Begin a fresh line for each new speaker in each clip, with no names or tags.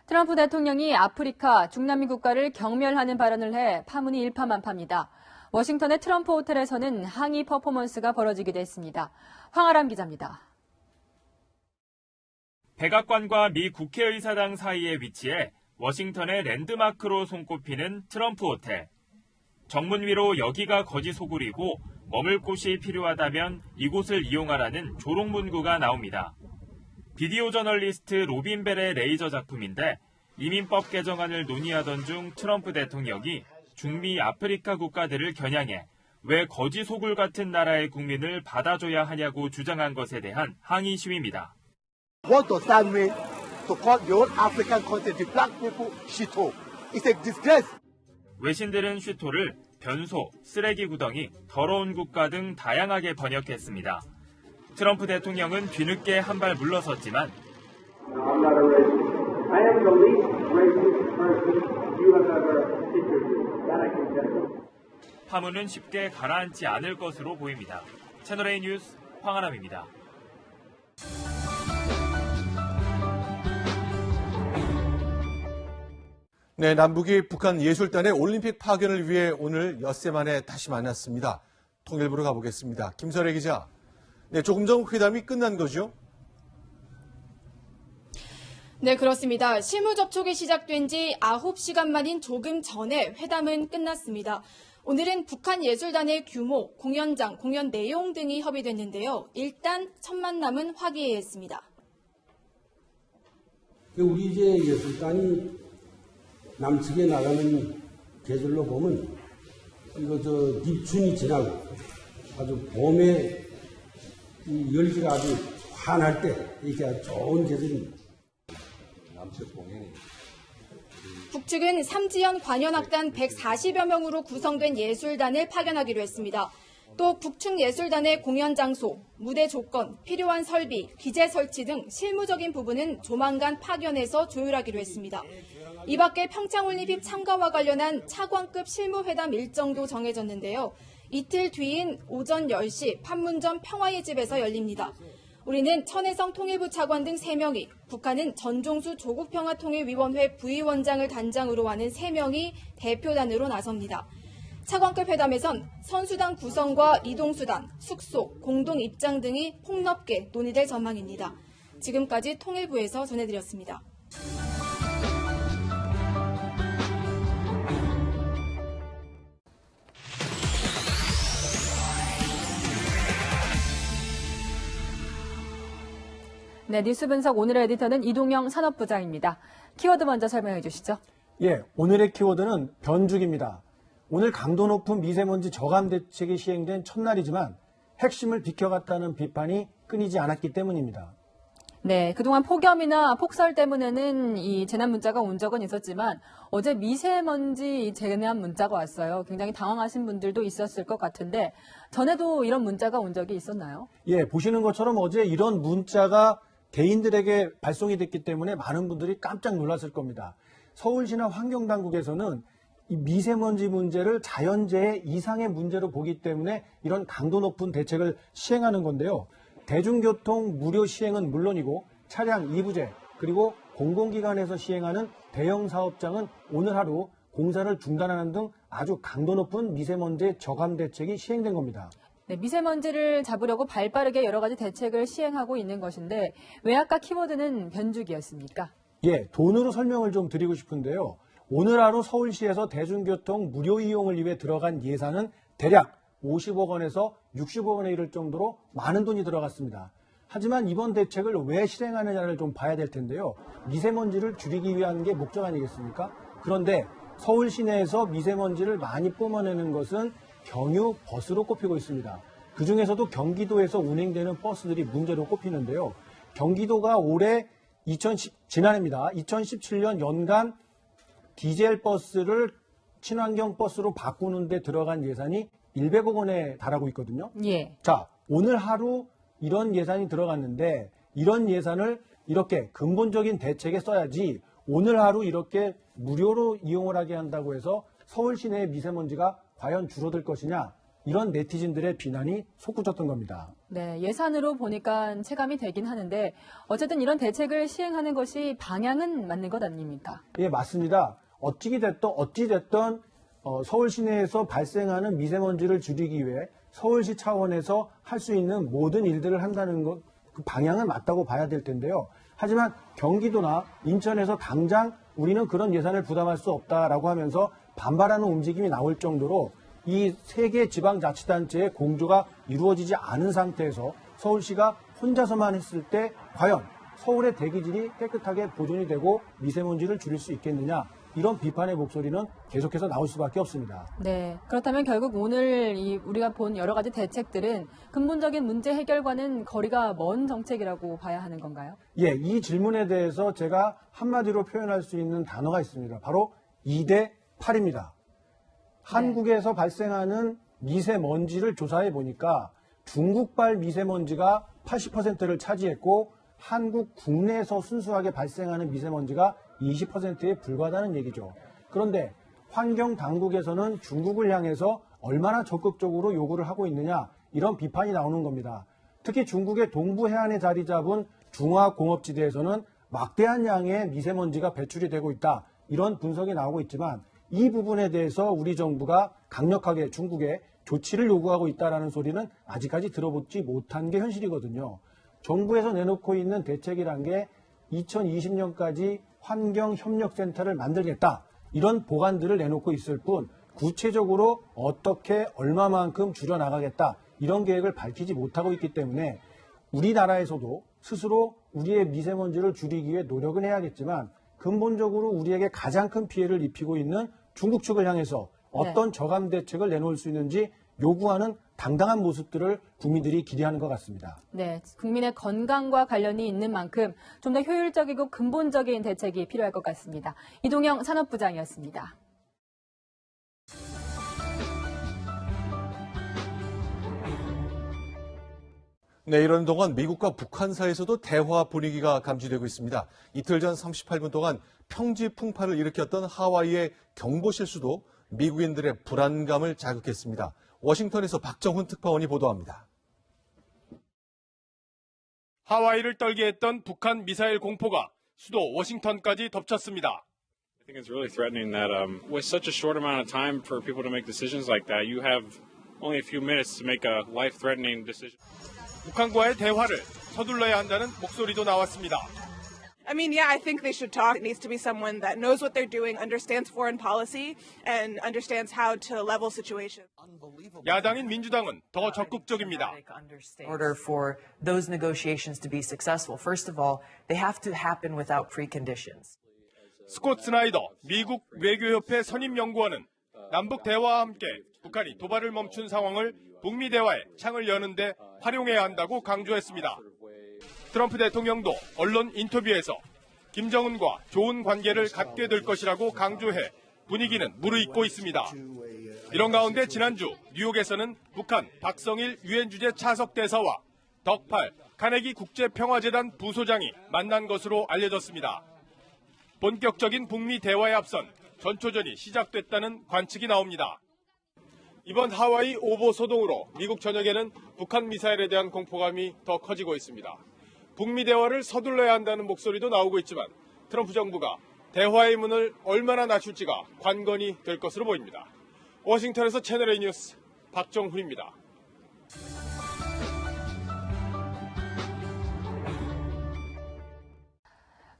트럼프 대통령이 아프리카, 중남미 국가를 경멸하는 발언을 해 파문이 일파만파입니다. 워싱턴의 트럼프 호텔에서는 항의 퍼포먼스가 벌어지기도 했습니다. 황아람 기자입니다.
백악관과 미 국회의사당 사이에 위치해 워싱턴의 랜드마크로 손꼽히는 트럼프 호텔. 정문 위로 여기가 거지 소굴이고 머물 곳이 필요하다면 이곳을 이용하라는 조롱 문구가 나옵니다. 비디오 저널리스트 로빈 벨의 레이저 작품인데 이민법 개정안을 논의하던 중 트럼프 대통령이 중미 아프리카 국가들을 겨냥해 왜 거지 소굴 같은 나라의 국민을 받아줘야 하냐고 주장한 것에 대한 항의 시위입니다.
What does that mean to call your African country, the black people, shithole? It's a disgrace.
외신들은 슈토를 변소, 쓰레기 구덩이, 더러운 국가 등 다양하게 번역했습니다. 트럼프 대통령은 뒤늦게 한 발 물러섰지만 파문은 쉽게 가라앉지 않을 것으로 보입니다. 채널A 뉴스 황아람입니다.
네, 남북이 북한 예술단의 올림픽 파견을 위해 오늘 엿새 만에 다시 만났습니다. 통일부로 가보겠습니다. 김설혜 기자. 네, 조금 전 회담이 끝난 거죠?
네, 그렇습니다. 실무 접촉이 시작된 지 9시간 만인 조금 전에 회담은 끝났습니다. 오늘은 북한 예술단의 규모, 공연장, 공연 내용 등이 협의됐는데요. 일단 첫 만남은 화기애애했습니다.
우리 이제 예술단이 남측에 나가는 계절로 보면 이거 입춘이 지나고 아주 봄에 이 열기가 아주 환할 때 이게 아주 좋은 계절입니다. 남측 공연이
북측은 삼지연 관현악단 140여 명으로 구성된 예술단을 파견하기로 했습니다. 또 북측 예술단의 공연 장소, 무대 조건, 필요한 설비, 기재 설치 등 실무적인 부분은 조만간 파견해서 조율하기로 했습니다. 이 밖에 평창올림픽 참가와 관련한 차관급 실무회담 일정도 정해졌는데요. 이틀 뒤인 오전 10시 판문점 평화의 집에서 열립니다. 우리는 천혜성 통일부 차관 등 3명이, 북한은 전종수 조국평화통일위원회 부위원장을 단장으로 하는 3명이 대표단으로 나섭니다. 차관급 회담에선 선수단 구성과 이동수단, 숙소, 공동 입장 등이 폭넓게 논의될 전망입니다. 지금까지 통일부에서 전해드렸습니다.
네, 뉴스 분석 오늘의 에디터는 이동영 산업부장입니다. 키워드 먼저 설명해 주시죠.
예, 오늘의 키워드는 변죽입니다. 오늘 강도 높은 미세먼지 저감 대책이 시행된 첫날이지만 핵심을 비켜갔다는 비판이 끊이지 않았기 때문입니다.
네, 그동안 폭염이나 폭설 때문에는 이 재난 문자가 온 적은 있었지만 어제 미세먼지 재난 문자가 왔어요. 굉장히 당황하신 분들도 있었을 것 같은데 전에도 이런 문자가 온 적이 있었나요?
예, 보시는 것처럼 어제 이런 문자가 개인들에게 발송이 됐기 때문에 많은 분들이 깜짝 놀랐을 겁니다. 서울시나 환경당국에서는 이 미세먼지 문제를 자연재해 이상의 문제로 보기 때문에 이런 강도 높은 대책을 시행하는 건데요. 대중교통 무료 시행은 물론이고 차량 이부제 그리고 공공기관에서 시행하는 대형 사업장은 오늘 하루 공사를 중단하는 등 아주 강도 높은 미세먼지 저감 대책이 시행된 겁니다.
네, 미세먼지를 잡으려고 발빠르게 여러 가지 대책을 시행하고 있는 것인데 왜 아까 키워드는 변죽이었습니까?
예, 돈으로 설명을 좀 드리고 싶은데요. 오늘 하루 서울시에서 대중교통 무료 이용을 위해 들어간 예산은 대략 50억 원에서 60억 원에 이를 정도로 많은 돈이 들어갔습니다. 하지만 이번 대책을 왜 실행하느냐를 좀 봐야 될 텐데요. 미세먼지를 줄이기 위한 게 목적 아니겠습니까? 그런데 서울 시내에서 미세먼지를 많이 뿜어내는 것은 경유 버스로 꼽히고 있습니다. 그중에서도 경기도에서 운행되는 버스들이 문제로 꼽히는데요. 경기도가 올해 지난해입니다. 2017년 연간 디젤 버스를 친환경 버스로 바꾸는 데 들어간 예산이 100억 원에 달하고 있거든요.
예.
자, 오늘 하루 이런 예산이 들어갔는데 이런 예산을 이렇게 근본적인 대책에 써야지 오늘 하루 이렇게 무료로 이용을 하게 한다고 해서 서울 시내의 미세먼지가 과연 줄어들 것이냐? 이런 네티즌들의 비난이 솟구쳤던 겁니다.
네, 예산으로 보니까 체감이 되긴 하는데 어쨌든 이런 대책을 시행하는 것이 방향은 맞는 것 아닙니까?
예, 맞습니다. 어찌됐든 서울 시내에서 발생하는 미세먼지를 줄이기 위해 서울시 차원에서 할 수 있는 모든 일들을 한다는 것, 그 방향은 맞다고 봐야 될 텐데요. 하지만 경기도나 인천에서 당장 우리는 그런 예산을 부담할 수 없다라고 하면서 반발하는 움직임이 나올 정도로 이 세 개 지방자치단체의 공조가 이루어지지 않은 상태에서 서울시가 혼자서만 했을 때 과연 서울의 대기질이 깨끗하게 보존이 되고 미세먼지를 줄일 수 있겠느냐, 이런 비판의 목소리는 계속해서 나올 수밖에 없습니다.
네, 그렇다면 결국 오늘 우리가 본 여러 가지 대책들은 근본적인 문제 해결과는 거리가 먼 정책이라고 봐야 하는 건가요?
예, 이 질문에 대해서 제가 한마디로 표현할 수 있는 단어가 있습니다. 바로 2대 8입니다. 한국에서 발생하는 미세먼지를 조사해 보니까 중국발 미세먼지가 80%를 차지했고 한국 국내에서 순수하게 발생하는 미세먼지가 20%에 불과하다는 얘기죠. 그런데 환경당국에서는 중국을 향해서 얼마나 적극적으로 요구를 하고 있느냐, 이런 비판이 나오는 겁니다. 특히 중국의 동부 해안에 자리 잡은 중화공업지대에서는 막대한 양의 미세먼지가 배출이 되고 있다, 이런 분석이 나오고 있지만 이 부분에 대해서 우리 정부가 강력하게 중국에 조치를 요구하고 있다는 소리는 아직까지 들어보지 못한 게 현실이거든요. 정부에서 내놓고 있는 대책이란 게 2020년까지 환경협력센터를 만들겠다, 이런 보관들을 내놓고 있을 뿐 구체적으로 어떻게 얼마만큼 줄여나가겠다, 이런 계획을 밝히지 못하고 있기 때문에 우리나라에서도 스스로 우리의 미세먼지를 줄이기 위해 노력은 해야겠지만 근본적으로 우리에게 가장 큰 피해를 입히고 있는 중국 측을 향해서 어떤 저감 대책을 내놓을 수 있는지 요구하는 당당한 모습들을 국민들이 기대하는 것 같습니다.
네, 국민의 건강과 관련이 있는 만큼 좀 더 효율적이고 근본적인 대책이 필요할 것 같습니다. 이동영 산업부장이었습니다.
네, 이런 동안 미국과 북한 사이에서도 대화 분위기가 감지되고 있습니다. 이틀 전 38분 동안 평지 풍파를 일으켰던 하와이의 경보 실수도 미국인들의 불안감을 자극했습니다. 워싱턴에서 박정훈 특파원이 보도합니다.
하와이를 떨게 했던 북한 미사일 공포가 수도 워싱턴까지 덮쳤습니다.
I think it's really threatening that with such a short amount of time for people to make decisions like that, you have only a few minutes to make a life-threatening decision.
북한과의 대화를 서둘러야 한다는 목소리도 나왔습니다.
I mean, yeah, I think they should talk. It needs to be someone that knows what they're doing, understands foreign policy, and understands how to level situations.
야당인 민주당은 더 적극적입니다.
In order for those negotiations to be successful, first of all, they have to happen without preconditions.
스콧 스나이더 미국 외교협회 선임연구원은 남북 대화와 함께 북한이 도발을 멈춘 상황을 북미 대화에 창을 여는데 활용해야 한다고 강조했습니다. 트럼프 대통령도 언론 인터뷰에서 김정은과 좋은 관계를 갖게 될 것이라고 강조해 분위기는 무르익고 있습니다. 이런 가운데 지난주 뉴욕에서는 북한 박성일 유엔 주재 차석 대사와 덕팔 카네기 국제평화재단 부소장이 만난 것으로 알려졌습니다. 본격적인 북미 대화에 앞선 전초전이 시작됐다는 관측이 나옵니다. 이번 하와이 오보 소동으로 미국 전역에는 북한 미사일에 대한 공포감이 더 커지고 있습니다. 북미 대화를 서둘러야 한다는 목소리도 나오고 있지만 트럼프 정부가 대화의 문을 얼마나 낮출지가 관건이 될 것으로 보입니다. 워싱턴에서 채널A 뉴스 박정훈입니다.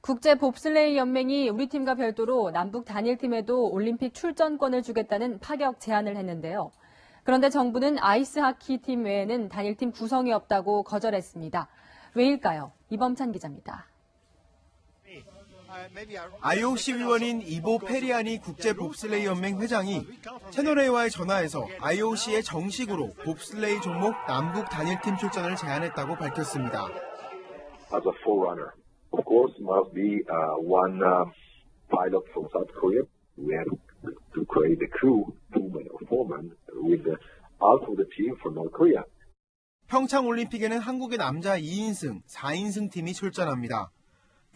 국제 봅슬레이 연맹이 우리 팀과 별도로 남북 단일팀에도 올림픽 출전권을 주겠다는 파격 제안을 했는데요. 그런데 정부는 아이스하키 팀 외에는 단일팀 구성이 없다고 거절했습니다. 왜일까요? 이범찬 기자입니다.
IOC 위원인 이보 페리아니 국제 봅슬레이 연맹 회장이 채널A와의 전화에서 IOC에 정식으로 봅슬레이 종목 남북 단일팀 출전을 제안했다고 밝혔습니다.
As a forerunner, of course, must be one pilot from South Korea. We have to create a crew, 2-man or 4-man, with half of the team from North Korea.
평창 올림픽에는 한국의 남자 2인승, 4인승 팀이 출전합니다.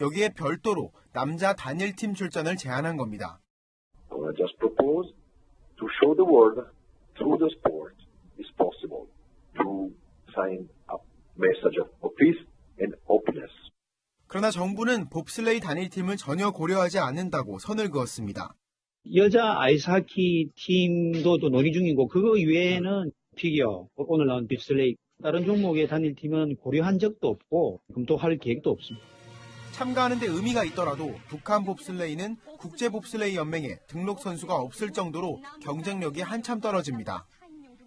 여기에 별도로 남자 단일팀 출전을 제안한 겁니다.
I just propose to show the world through the sport is possible to send a message of peace and openness.
그러나 정부는 봅슬레이 단일팀을 전혀 고려하지 않는다고 선을 그었습니다.
여자 아이스하키 팀도 또 논의 중이고 그거 이외에는 피겨, 오늘 나온 봅슬레이 다른 종목의 단일팀은 고려한 적도 없고 검토할 계획도 없습니다.
참가하는 데 의미가 있더라도 북한 봅슬레이는 국제봅슬레이 연맹에 등록 선수가 없을 정도로 경쟁력이 한참 떨어집니다.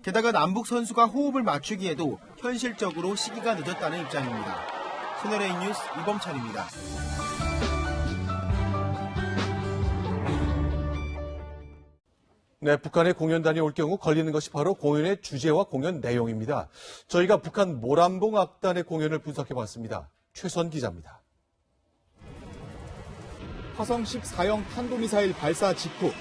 게다가 남북 선수가 호흡을 맞추기에도 현실적으로 시기가 늦었다는 입장입니다. 채널A 뉴스 이범찬입니다.
네, 북한에 공연단이 올 경우 걸리는 것이 바로 공연의 주제와 공연 내용입니다. 저희가 북한 모란봉 악단의 공연을 분석해봤습니다. 최선 기자입니다.
화성 14형 탄도미사일 발사 직후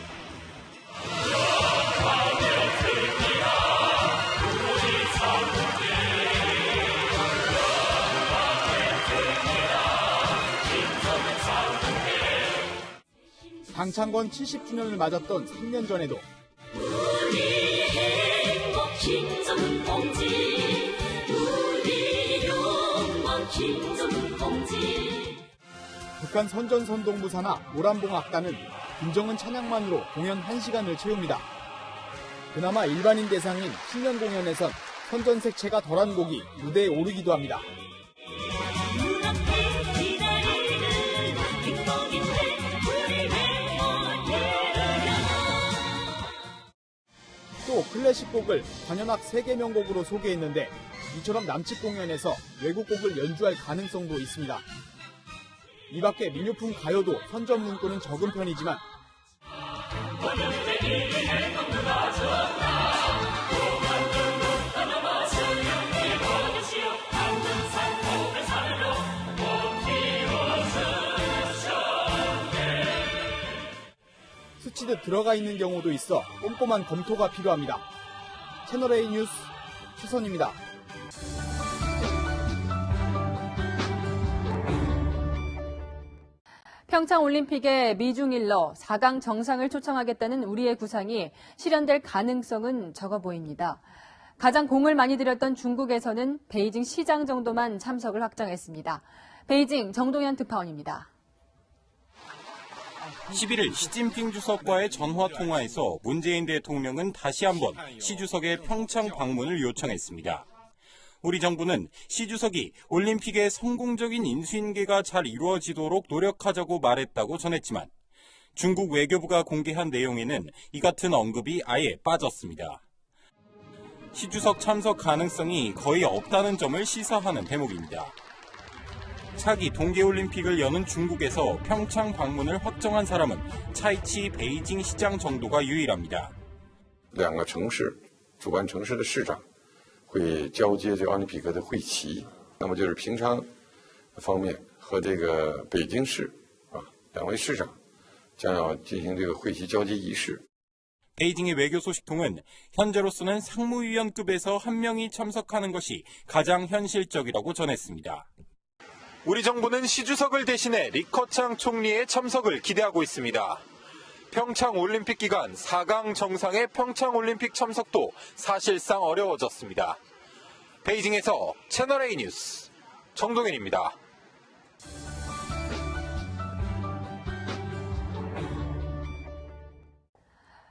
당창건 70주년을 맞았던 3년 전에도
우리 행복 김정은공지 우리 영광 김정은공지
북한 선전선동부사나 모란봉 악단은 김정은 찬양만으로 공연 1시간을 채웁니다. 그나마 일반인 대상인 신년 공연에선 선전색채가 덜한 곡이 무대에 오르기도 합니다. 또 클래식 곡을 관현악 세계명곡으로 소개했는데 이처럼 남측 공연에서 외국 곡을 연주할 가능성도 있습니다. 이 밖에 민요풍 가요도 선전 문구는 적은 편이지만 스치듯 들어가 있는 경우도 있어 꼼꼼한 검토가 필요합니다. 채널A 뉴스 최선입니다.
평창 올림픽에 미중일러 4강 정상을 초청하겠다는 우리의 구상이 실현될 가능성은 적어 보입니다. 가장 공을 많이 들였던 중국에서는 베이징 시장 정도만 참석을 확정했습니다. 베이징 정동현 특파원입니다.
11일 시진핑 주석과의 전화 통화에서 문재인 대통령은 다시 한번 시 주석의 평창 방문을 요청했습니다. 우리 정부는 시 주석이 올림픽의 성공적인 인수인계가 잘 이루어지도록 노력하자고 말했다고 전했지만 중국 외교부가 공개한 내용에는 이 같은 언급이 아예 빠졌습니다. 시 주석 참석 가능성이 거의 없다는 점을 시사하는 대목입니다. 차기 동계올림픽을 여는 중국에서 평창 방문을 확정한 사람은 차이치 베이징 시장 정도가 유일합니다.
两个城市主办城市的市长会交接这个奥林匹克的会旗，那么就是平昌方面和这个北京市两位市长将要进行这个会旗交接仪式。
베이징의 외교 소식통은 현재로서는 상무위원급에서 한 명이 참석하는 것이 가장 현실적이라고 전했습니다.
우리 정부는 시 주석을 대신해 리커창 총리의 참석을 기대하고 있습니다. 평창 올림픽 기간 4강 정상의 평창 올림픽 참석도 사실상 어려워졌습니다. 베이징에서 채널A 뉴스 정동현입니다.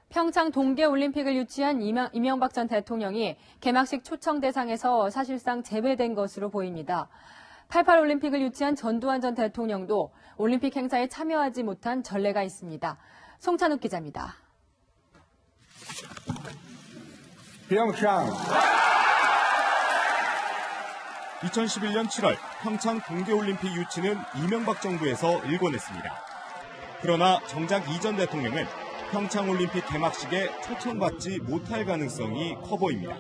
평창 동계올림픽을 유치한 이명박 전 대통령이 개막식 초청 대상에서 사실상 제외된 것으로 보입니다. 88 올림픽을 유치한 전두환 전 대통령도 올림픽 행사에 참여하지 못한 전례가 있습니다. 송찬욱 기자입니다.
평창 2011년 7월 평창 동계올림픽 유치는 이명박 정부에서 일궈냈습니다. 그러나 정작 이 전 대통령은 평창올림픽 개막식에 초청받지 못할 가능성이 커 보입니다.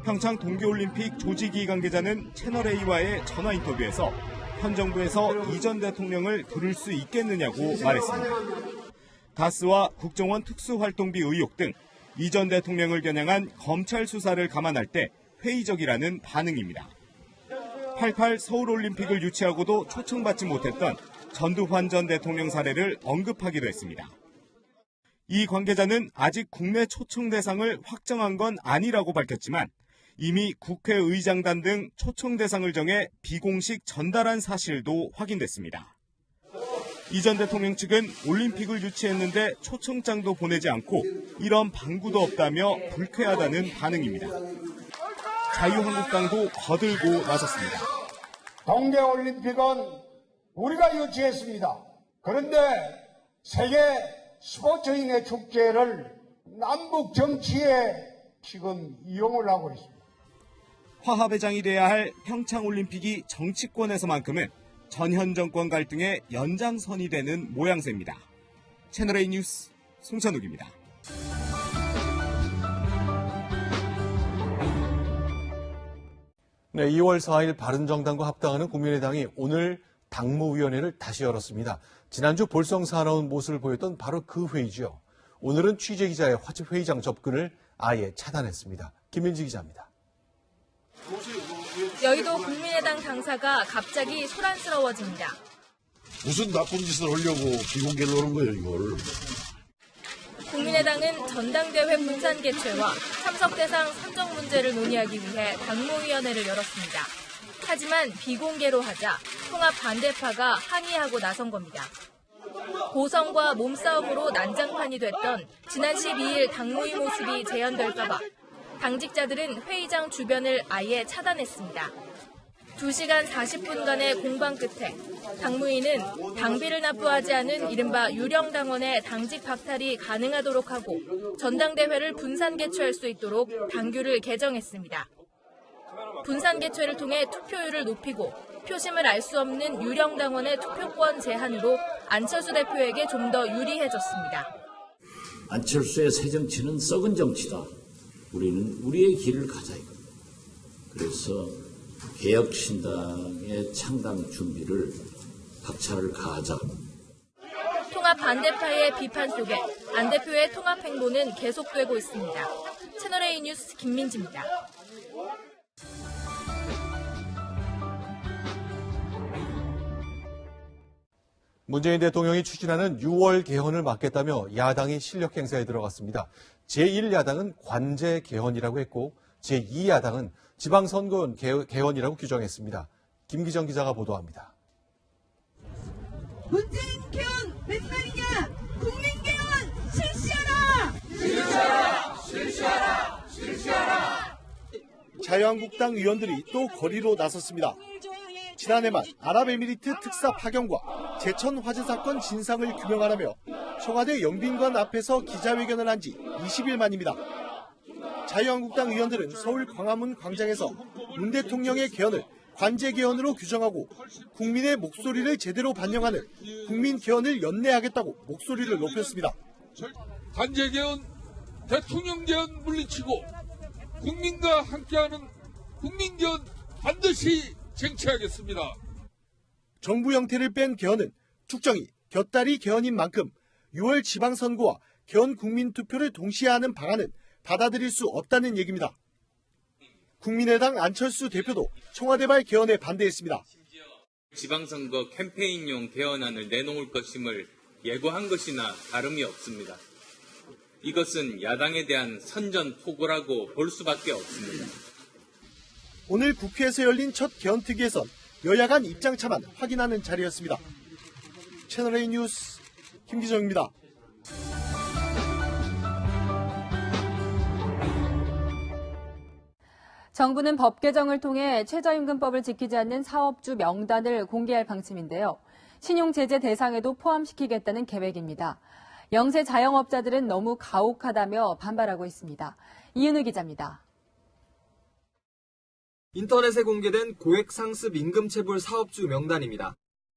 평창 동계올림픽 조직위 관계자는 채널A와의 전화 인터뷰에서 현 정부에서 이 전 대통령을 부를 수 있겠느냐고 말했습니다. 다스와 국정원 특수활동비 의혹 등 이 전 대통령을 겨냥한 검찰 수사를 감안할 때 회의적이라는 반응입니다. 88 서울올림픽을 유치하고도 초청받지 못했던 전두환 전 대통령 사례를 언급하기도 했습니다. 이 관계자는 아직 국내 초청 대상을 확정한 건 아니라고 밝혔지만 이미 국회의장단 등 초청 대상을 정해 비공식 전달한 사실도 확인됐습니다. 이 전 대통령 측은 올림픽을 유치했는데 초청장도 보내지 않고 이런 방구도 없다며 불쾌하다는 반응입니다. 자유한국당도 거들고 나섰습니다.
동계올림픽은 우리가 유치했습니다. 그런데 세계 스포츠인의 축제를 남북 정치에 지금 이용을 하고 있습니다.
화합회장이 돼야 할 평창올림픽이 정치권에서만큼은 전현 정권 갈등의 연장선이 되는 모양새입니다. 채널A 뉴스 송찬욱입니다.
네, 2월 4일 바른정당과 합당하는 국민의당이 오늘 당무위원회를 다시 열었습니다. 지난주 볼썽사나운 모습을 보였던 바로 그 회의죠. 오늘은 취재기자의 회의장 접근을 아예 차단했습니다. 김민지 기자입니다.
여의도 국민의당 당사가 갑자기 소란스러워집니다.
무슨 나쁜 짓을 하려고 비공개를 하는 거예요, 이걸.
국민의당은 전당대회 분산 개최와 참석 대상 선정 문제를 논의하기 위해 당무위원회를 열었습니다. 하지만 비공개로 하자 통합 반대파가 항의하고 나선 겁니다. 고성과 몸싸움으로 난장판이 됐던 지난 12일 당무위 모습이 재현될까 봐 당직자들은 회의장 주변을 아예 차단했습니다. 2시간 40분간의 공방 끝에 당무위는 당비를 납부하지 않은 이른바 유령당원의 당직 박탈이 가능하도록 하고 전당대회를 분산 개최할 수 있도록 당규를 개정했습니다. 분산 개최를 통해 투표율을 높이고 표심을 알 수 없는 유령당원의 투표권 제한으로 안철수 대표에게 좀 더 유리해졌습니다.
안철수의 새 정치는 썩은 정치다. 우리는 우리의 길을 가자 이겁니다. 그래서 개혁신당의 창당 준비를 박차를 가하자.
통합 반대파의 비판 속에 안 대표의 통합 행보는 계속되고 있습니다. 채널A 뉴스 김민지입니다.
문재인 대통령이 추진하는 6월 개헌을 막겠다며 야당이 실력 행사에 들어갔습니다. 제1야당은 관제 개헌이라고 했고 제2야당은 지방선거원 개헌이라고 규정했습니다. 김기정 기자가 보도합니다.
문재인 개헌 몇 말이냐? 국민 개헌 실시하라! 실시하라! 실시하라! 실시하라!
자유한국당 의원들이 또 거리로 나섰습니다. 지난해만 아랍에미리트 특사 파견과 제천 화재 사건 진상을 규명하라며 청와대 영빈관 앞에서 기자회견을 한 지 20일 만입니다. 자유한국당 의원들은 서울 광화문 광장에서 문 대통령의 개헌을 관제 개헌으로 규정하고 국민의 목소리를 제대로 반영하는 국민 개헌을 연내하겠다고 목소리를 높였습니다.
관제 개헌, 대통령 개헌 물리치고 국민과 함께하는 국민 개헌 반드시 쟁취하겠습니다.
정부 형태를 뺀 개헌은 축정이 곁다리 개헌인 만큼 6월 지방선거와 개헌 국민투표를 동시에 하는 방안은 받아들일 수 없다는 얘기입니다. 국민의당 안철수 대표도 청와대발 개헌에 반대했습니다.
지방선거 캠페인용 개헌안을 내놓을 것임을 예고한 것이나 다름이 없습니다. 이것은 야당에 대한 선전포고라고 볼 수밖에 없습니다.
오늘 국회에서 열린 첫 개헌특위에선 여야 간 입장차만 확인하는 자리였습니다. 채널A 뉴스 김기정입니다.
정부는 법 개정을 통해 최저임금법을 지키지 않는 사업주 명단을 공개할 방침인데요. 신용제재 대상에도 포함시키겠다는 계획입니다. 영세 자영업자들은 너무 가혹하다며 반발하고 있습니다. 이은우 기자입니다.
인터넷에 공개된 고액 상습 임금 체불 사업주 명단입니다.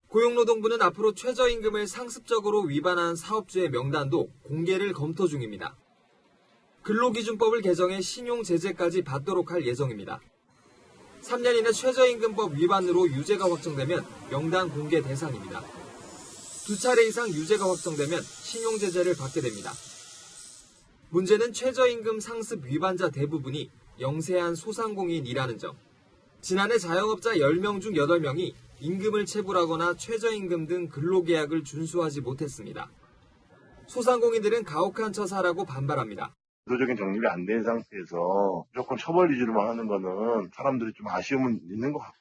고용노동부는 앞으로 최저임금을 상습적으로 위반한 사업주의 명단도 공개를 검토 중입니다. 근로기준법을 개정해 신용제재까지 받도록 할 예정입니다. 3년 이내 최저임금법 위반으로 유죄가 확정되면 명단 공개 대상입니다. 2차례 이상 유죄가 확정되면 신용제재를 받게 됩니다. 문제는 최저임금 상습 위반자 대부분이 영세한 소상공인이라는 점. 지난해 자영업자 10명 중 8명이 임금을 체불하거나 최저임금 등 근로계약을 준수하지 못했습니다. 소상공인들은 가혹한 처사라고 반발합니다.
제도적인 정립이 안 된 상태에서 무조건 처벌 위주로만 하는 거는 사람들이 좀 아쉬움은 있는 것 같고.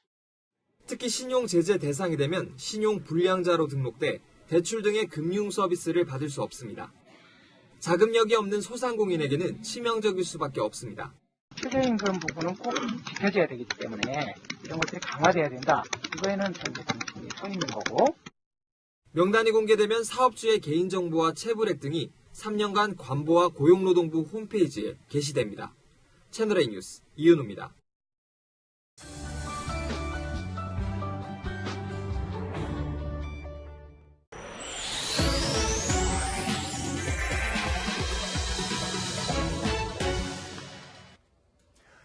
특히 신용 제재 대상이 되면 신용 불량자로 등록돼 대출 등의 금융 서비스를 받을 수 없습니다. 자금력이 없는 소상공인에게는 치명적일 수밖에 없습니다.
최저임금 부분은 꼭 지켜져야 되기 때문에 이런 것들이 강화돼야 된다. 이거에는 현재 당신이 서 있는 거고.
명단이 공개되면 사업주의 개인정보와 체불액 등이 3년간 관보와 고용노동부 홈페이지에 게시됩니다. 채널A 뉴스 이은우입니다.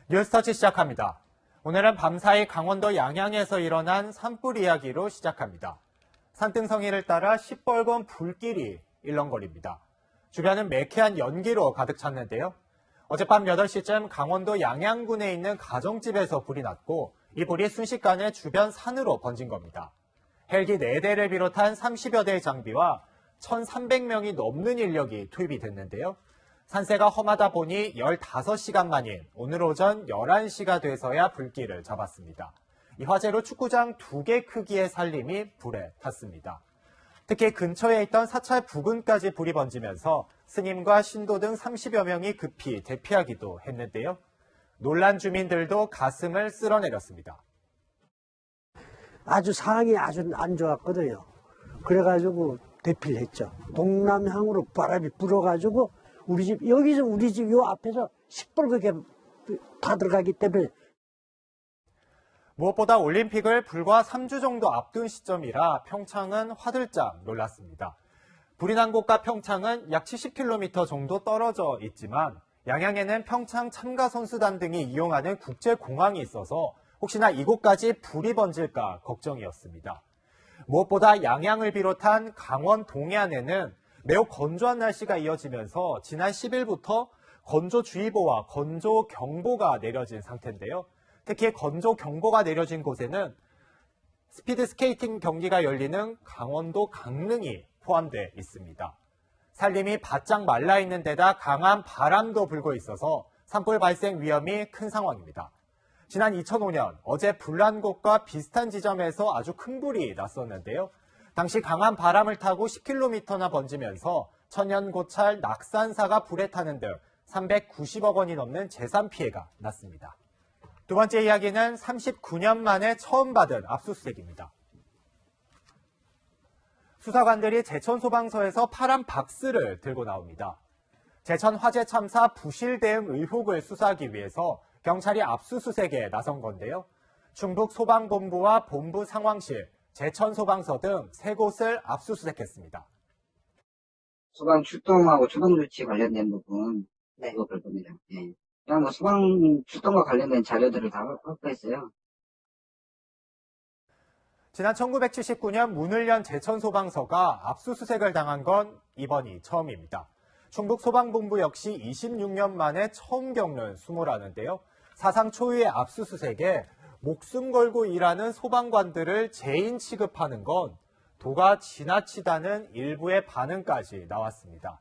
뉴스터치 시작합니다. 오늘은 밤사이 강원도 양양에서 일어난 산불 이야기로 시작합니다. 산등성이를 따라 시뻘건 불길이 일렁거립니다. 주변은 매캐한 연기로 가득 찼는데요. 어젯밤 8시쯤 강원도 양양군에 있는 가정집에서 불이 났고 이 불이 순식간에 주변 산으로 번진 겁니다. 헬기 4대를 비롯한 30여 대의 장비와 1,300명이 넘는 인력이 투입이 됐는데요. 산세가 험하다 보니 15시간 만인 오늘 오전 11시가 돼서야 불길을 잡았습니다. 이 화재로 축구장 2개 크기의 산림이 불에 탔습니다. 특히 근처에 있던 사찰 부근까지 불이 번지면서 스님과 신도 등 30여 명이 급히 대피하기도 했는데요. 놀란 주민들도 가슴을 쓸어내렸습니다.
아주 상황이 아주 안 좋았거든요. 그래가지고 대피를 했죠. 동남향으로 바람이 불어가지고 우리 집 요 앞에서 시뻘겋게 다 들어가기 때문에.
무엇보다 올림픽을 불과 3주 정도 앞둔 시점이라 평창은 화들짝 놀랐습니다. 불이 난 곳과 평창은 약 70km 정도 떨어져 있지만 양양에는 평창 참가선수단 등이 이용하는 국제공항이 있어서 혹시나 이곳까지 불이 번질까 걱정이었습니다. 무엇보다 양양을 비롯한 강원 동해안에는 매우 건조한 날씨가 이어지면서 지난 10일부터 건조주의보와 건조경보가 내려진 상태인데요. 특히 건조경보가 내려진 곳에는 스피드 스케이팅 경기가 열리는 강원도 강릉이 포함되어 있습니다. 산림이 바짝 말라 있는 데다 강한 바람도 불고 있어서 산불 발생 위험이 큰 상황입니다. 지난 2005년 어제 불난 곳과 비슷한 지점에서 아주 큰 불이 났었는데요. 당시 강한 바람을 타고 10km나 번지면서 천연고찰, 낙산사가 불에 타는 등 390억 원이 넘는 재산 피해가 났습니다. 두 번째 이야기는 39년 만에 처음 받은 압수수색입니다. 수사관들이 제천소방서에서 파란 박스를 들고 나옵니다. 제천 화재 참사 부실 대응 의혹을 수사하기 위해서 경찰이 압수수색에 나선 건데요. 충북 소방본부와 본부 상황실, 제천소방서 등 3곳을 압수수색했습니다.
소방 출동하고 초동 조치 관련된 부분, 그거 볼 겁니다. 예. 그냥 뭐 소방 출동과 관련된 자료들을 다 확보했어요.
지난 1979년 문을 연 제천소방서가 압수수색을 당한 건 이번이 처음입니다. 충북 소방본부 역시 26년 만에 처음 겪는 수모라는데요. 사상 초유의 압수수색에 목숨 걸고 일하는 소방관들을 죄인 취급하는 건 도가 지나치다는 일부의 반응까지 나왔습니다.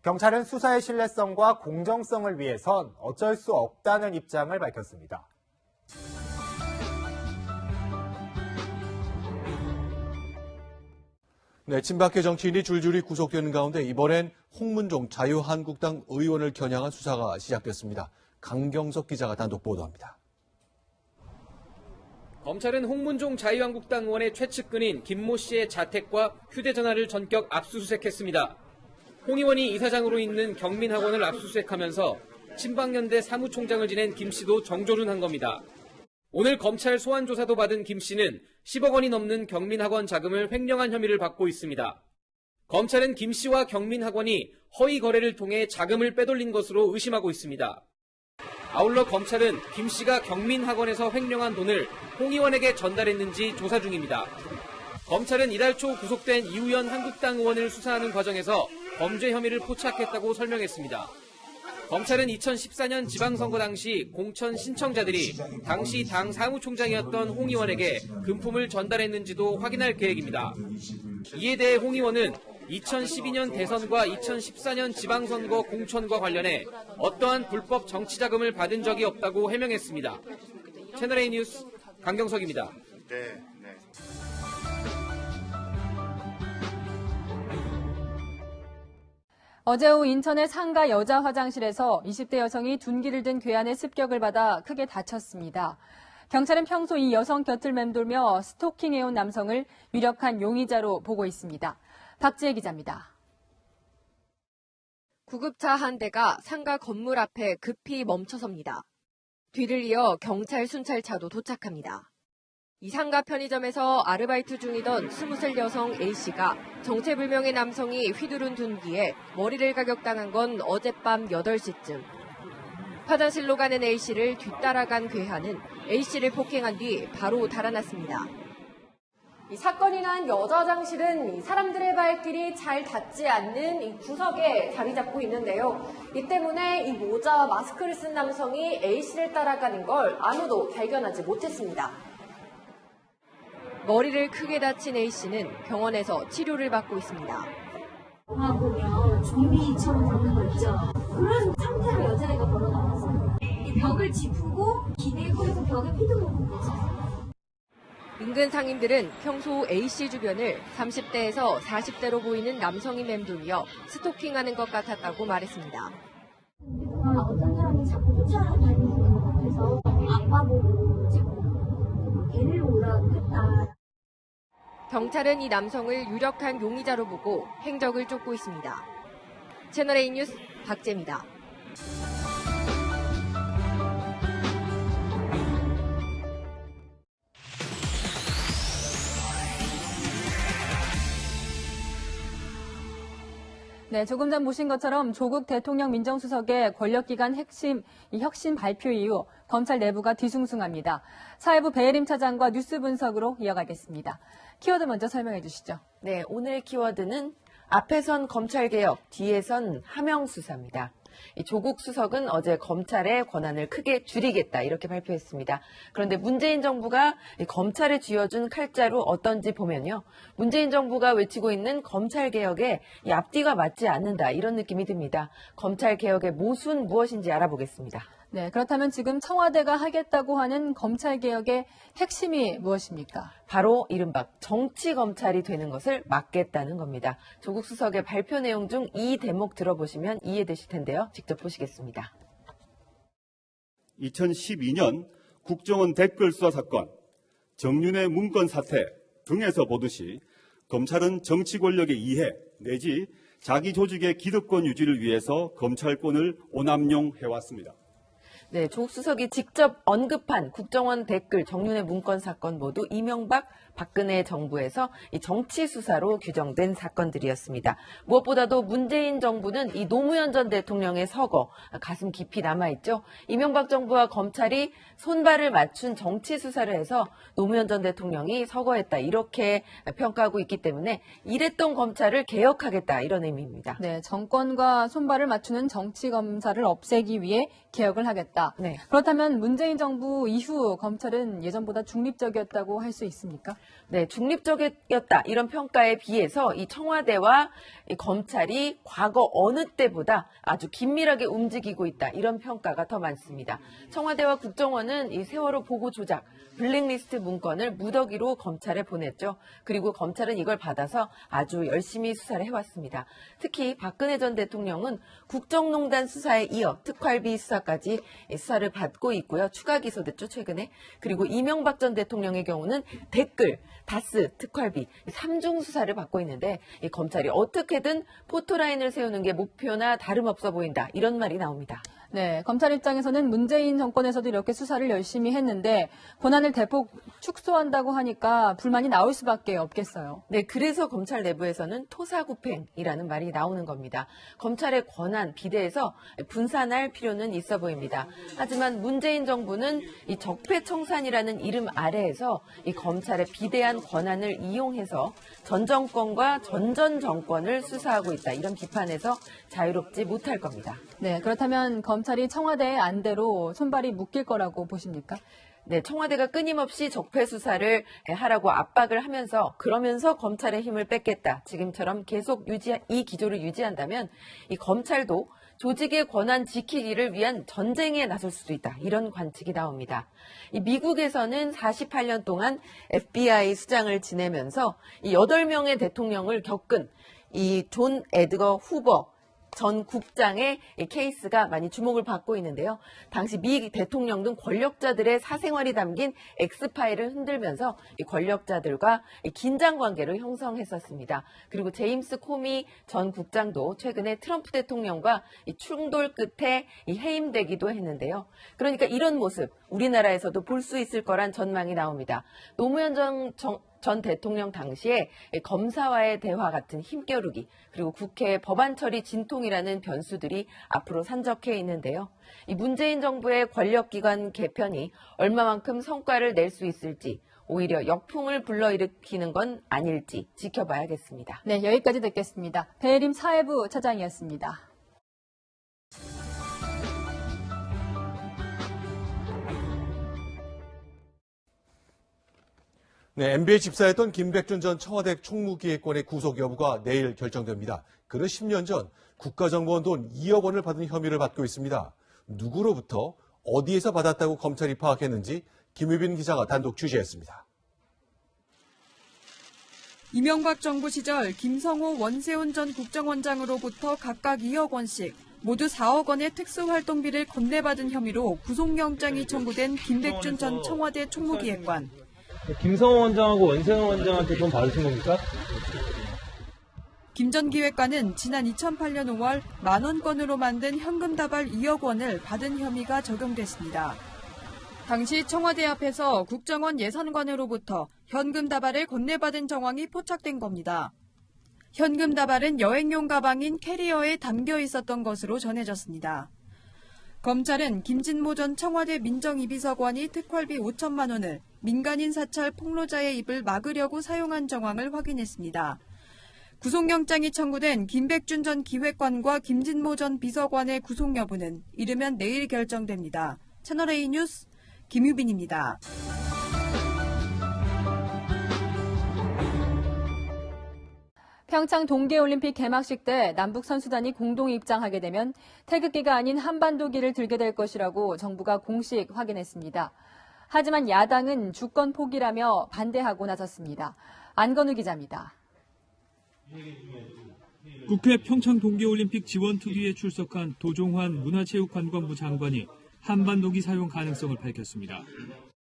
경찰은 수사의 신뢰성과 공정성을 위해선 어쩔 수 없다는 입장을 밝혔습니다.
네, 친박계 정치인이 줄줄이 구속되는 가운데 이번엔 홍문종 자유한국당 의원을 겨냥한 수사가 시작됐습니다. 강경석 기자가 단독 보도합니다.
검찰은 홍문종 자유한국당 의원의 최측근인 김모 씨의 자택과 휴대전화를 전격 압수수색했습니다. 홍 의원이 이사장으로 있는 경민학원을 압수수색하면서 친박연대 사무총장을 지낸 김 씨도 정조준한 겁니다. 오늘 검찰 소환조사도 받은 김 씨는 10억 원이 넘는 경민학원 자금을 횡령한 혐의를 받고 있습니다. 검찰은 김 씨와 경민학원이 허위 거래를 통해 자금을 빼돌린 것으로 의심하고 있습니다. 아울러 검찰은 김 씨가 경민학원에서 횡령한 돈을 홍 의원에게 전달했는지 조사 중입니다. 검찰은 이달 초 구속된 이우연 한국당 의원을 수사하는 과정에서 범죄 혐의를 포착했다고 설명했습니다. 검찰은 2014년 지방선거 당시 공천 신청자들이 당시 당 사무총장이었던 홍 의원에게 금품을 전달했는지도 확인할 계획입니다. 이에 대해 홍 의원은 2012년 대선과 2014년 지방선거 공천과 관련해 어떠한 불법 정치자금을 받은 적이 없다고 해명했습니다. 채널A 뉴스 강경석입니다.
어제 오후 인천의 상가 여자 화장실에서 20대 여성이 둔기를 든 괴한의 습격을 받아 크게 다쳤습니다. 경찰은 평소 이 여성 곁을 맴돌며 스토킹해온 남성을 유력한 용의자로 보고 있습니다. 박지혜 기자입니다.
구급차 한 대가 상가 건물 앞에 급히 멈춰섭니다. 뒤를 이어 경찰 순찰차도 도착합니다. 이 상가 편의점에서 아르바이트 중이던 20살 여성 A씨가 정체불명의 남성이 휘두른 둔기에 머리를 가격당한 건 어젯밤 8시쯤. 화장실로 가는 A씨를 뒤따라간 괴한은 A씨를 폭행한 뒤 바로 달아났습니다.
이 사건이 난 여자 화장실은 사람들의 발길이 잘 닿지 않는 이 구석에 자리 잡고 있는데요. 이 때문에 이 모자와 마스크를 쓴 남성이 A씨를 따라가는 걸 아무도 발견하지 못했습니다.
머리를 크게 다친 A씨는 병원에서 치료를 받고 있습니다.
보면 좀비처럼 보는 거 있죠. 그런 상태로 여자애가 걸어나와서 이 벽을 짚고 기대고 해서 벽에 피도 먹은 거죠.
인근 상인들은 평소 A씨 주변을 30대에서 40대로 보이는 남성이 맴돌며 스토킹하는 것 같았다고 말했습니다.
어떤 사람이 자꾸 쫓아다니는 것 같아서 아빠 보고 자꾸 데리러 오라고 했다.
경찰은 이 남성을 유력한 용의자로 보고 행적을 쫓고 있습니다. 채널A 뉴스 박재입니다.
네, 조금 전 보신 것처럼 조국 대통령 민정수석의 권력기관 혁신 발표 이후 검찰 내부가 뒤숭숭합니다. 사회부 배혜림 차장과 뉴스 분석으로 이어가겠습니다. 키워드 먼저 설명해 주시죠.
네, 오늘 키워드는 앞에선 검찰개혁, 뒤에선 하명수사입니다. 이 조국 수석은 어제 검찰의 권한을 크게 줄이겠다 이렇게 발표했습니다. 그런데 문재인 정부가 검찰에 쥐어준 칼자루 어떤지 보면요. 문재인 정부가 외치고 있는 검찰개혁에 이 앞뒤가 맞지 않는다 이런 느낌이 듭니다. 검찰개혁의 모순 무엇인지 알아보겠습니다.
네, 그렇다면 지금 청와대가 하겠다고 하는 검찰개혁의 핵심이 무엇입니까?
바로 이른바 정치검찰이 되는 것을 막겠다는 겁니다. 조국 수석의 발표 내용 중 이 대목 들어보시면 이해되실 텐데요. 직접 보시겠습니다.
2012년 국정원 댓글 수사 사건, 정윤회 문건 사태 등에서 보듯이 검찰은 정치 권력의 이해 내지 자기 조직의 기득권 유지를 위해서 검찰권을 오남용해왔습니다.
네, 조국 수석이 직접 언급한 국정원 댓글, 정윤회 문건 사건 모두 이명박, 박근혜 정부에서 이 정치 수사로 규정된 사건들이었습니다. 무엇보다도 문재인 정부는 이 노무현 전 대통령의 서거, 가슴 깊이 남아있죠. 이명박 정부와 검찰이 손발을 맞춘 정치 수사를 해서 노무현 전 대통령이 서거했다 이렇게 평가하고 있기 때문에 이랬던 검찰을 개혁하겠다 이런 의미입니다.
네, 정권과 손발을 맞추는 정치 검사를 없애기 위해 개혁을 하겠다.
네.
그렇다면 문재인 정부 이후 검찰은 예전보다 중립적이었다고 할 수 있습니까?
네, 중립적이었다 이런 평가에 비해서 이 청와대와 이 검찰이 과거 어느 때보다 아주 긴밀하게 움직이고 있다 이런 평가가 더 많습니다. 청와대와 국정원은 이 세월호 보고 조작, 블랙리스트 문건을 무더기로 검찰에 보냈죠. 그리고 검찰은 이걸 받아서 아주 열심히 수사를 해왔습니다. 특히 박근혜 전 대통령은 국정농단 수사에 이어 특활비 수사까지 수사를 받고 있고요. 추가 기소됐죠, 최근에. 그리고 이명박 전 대통령의 경우는 댓글, 다스, 특활비 3중 수사를 받고 있는데 이 검찰이 어떻게든 포토라인을 세우는 게 목표나 다름없어 보인다. 이런 말이 나옵니다.
네, 검찰 입장에서는 문재인 정권에서도 이렇게 수사를 열심히 했는데 권한을 대폭 축소한다고 하니까 불만이 나올 수밖에 없겠어요.
네, 그래서 검찰 내부에서는 토사구팽이라는 말이 나오는 겁니다. 검찰의 권한, 비대해서 분산할 필요는 있어 보입니다. 하지만 문재인 정부는 이 적폐청산이라는 이름 아래에서 이 검찰의 비대한 권한을 이용해서 전 정권과 전전 정권을 수사하고 있다. 이런 비판에서 자유롭지 못할 겁니다.
네, 그렇다면 검찰이 청와대의 안대로 손발이 묶일 거라고 보십니까?
네, 청와대가 끊임없이 적폐 수사를 하라고 압박을 하면서 그러면서 검찰의 힘을 뺏겠다. 지금처럼 계속 이 기조를 유지한다면 이 검찰도 조직의 권한 지키기를 위한 전쟁에 나설 수도 있다. 이런 관측이 나옵니다. 이 미국에서는 48년 동안 FBI 수장을 지내면서 이 8명의 대통령을 겪은 이 존 에드거 후버 전 국장의 케이스가 많이 주목을 받고 있는데요. 당시 미 대통령 등 권력자들의 사생활이 담긴 엑스파일을 흔들면서 이 권력자들과 긴장 관계를 형성했었습니다. 그리고 제임스 코미 전 국장도 최근에 트럼프 대통령과 이 충돌 끝에 해임되기도 했는데요. 그러니까 이런 모습 우리나라에서도 볼 수 있을 거란 전망이 나옵니다. 노무현 전 대통령 당시에 검사와의 대화 같은 힘겨루기 그리고 국회 법안 처리 진통이라는 변수들이 앞으로 산적해 있는데요. 이 문재인 정부의 권력기관 개편이 얼마만큼 성과를 낼 수 있을지 오히려 역풍을 불러일으키는 건 아닐지 지켜봐야겠습니다.
네, 여기까지 듣겠습니다. 배혜림 사회부 차장이었습니다.
네, MB에 집사했던 김백준 전 청와대 총무기획관의 구속 여부가 내일 결정됩니다. 그는 10년 전 국가정보원 돈 2억 원을 받은 혐의를 받고 있습니다. 누구로부터 어디에서 받았다고 검찰이 파악했는지 김유빈 기자가 단독 취재했습니다.
이명박 정부 시절 김성호, 원세훈 전 국정원장으로부터 각각 2억 원씩 모두 4억 원의 특수활동비를 건네받은 혐의로 구속영장이 청구된 김백준 전 청와대 총무기획관.
김성호 원장하고 원세훈 원장한테 돈 받으신 겁니까?
김 전 기획관은 지난 2008년 5월 만원권으로 만든 현금 다발 2억 원을 받은 혐의가 적용됐습니다. 당시 청와대 앞에서 국정원 예산관으로부터 현금 다발을 건네받은 정황이 포착된 겁니다. 현금 다발은 여행용 가방인 캐리어에 담겨 있었던 것으로 전해졌습니다. 검찰은 김진모 전 청와대 민정이비서관이 특활비 5천만 원을 민간인 사찰 폭로자의 입을 막으려고 사용한 정황을 확인했습니다. 구속영장이 청구된 김백준 전 기획관과 김진모 전 비서관의 구속 여부는 이르면 내일 결정됩니다. 채널A 뉴스 김유빈입니다.
평창 동계올림픽 개막식 때 남북 선수단이 공동 입장하게 되면 태극기가 아닌 한반도기를 들게 될 것이라고 정부가 공식 확인했습니다. 하지만 야당은 주권 포기라며 반대하고 나섰습니다. 안건우 기자입니다.
국회 평창 동계올림픽 지원특위에 출석한 도종환 문화체육관광부 장관이 한반도기 사용 가능성을 밝혔습니다.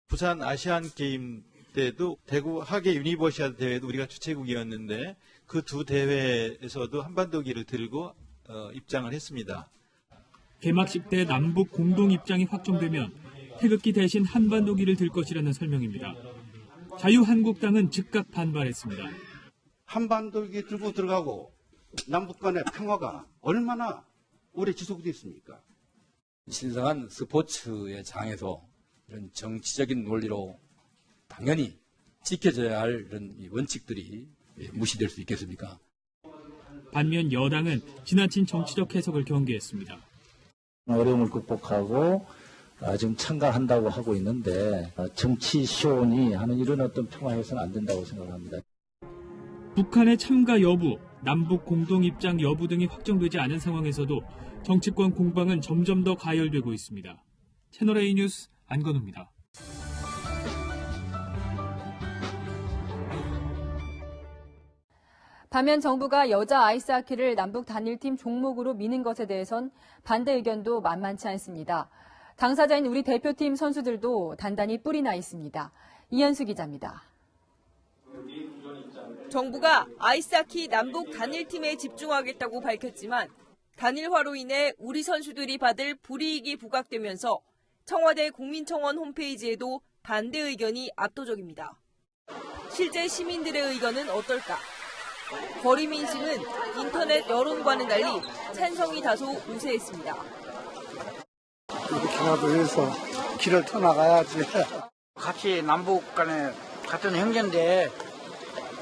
부산 아시안게임 때도 대구 하계 유니버시아드 대회도 우리가 주최국이었는데 그 두 대회에서도 한반도기를 들고 입장을 했습니다.
개막식 때 남북 공동 입장이 확정되면 태극기 대신 한반도기를 들 것이라는 설명입니다. 자유한국당은 즉각 반발했습니다.
한반도기 들고 들어가고 남북 간의 평화가 얼마나 오래 지속됐습니까?
신성한 스포츠의 장에서 이런 정치적인 논리로 당연히 지켜져야 할 이런 원칙들이 무시될 수 있겠습니까?
반면 여당은 지나친 정치적 해석을 경계했습니다.
어려움을 극복하고 지금 참가한다고 하고 있는데 정치 시온이 하는 이런 어떤 평화해서는 안 된다고 생각합니다.
북한의 참가 여부, 남북 공동 입장 여부 등이 확정되지 않은 상황에서도 정치권 공방은 점점 더 가열되고 있습니다. 채널A 뉴스 안건우입니다.
반면 정부가 여자 아이스하키를 남북 단일팀 종목으로 미는 것에 대해선 반대 의견도 만만치 않습니다. 당사자인 우리 대표팀 선수들도 단단히 뿔이 나 있습니다. 이현수 기자입니다.
정부가 아이스하키 남북 단일팀에 집중하겠다고 밝혔지만 단일화로 인해 우리 선수들이 받을 불이익이 부각되면서 청와대 국민청원 홈페이지에도 반대 의견이 압도적입니다. 실제 시민들의 의견은 어떨까? 거리 민심은 인터넷 여론과는 달리 찬성이 다소 우세했습니다.
이렇게라도 해서 길을 터나가야지.
같이 남북 간에 같은 형제인데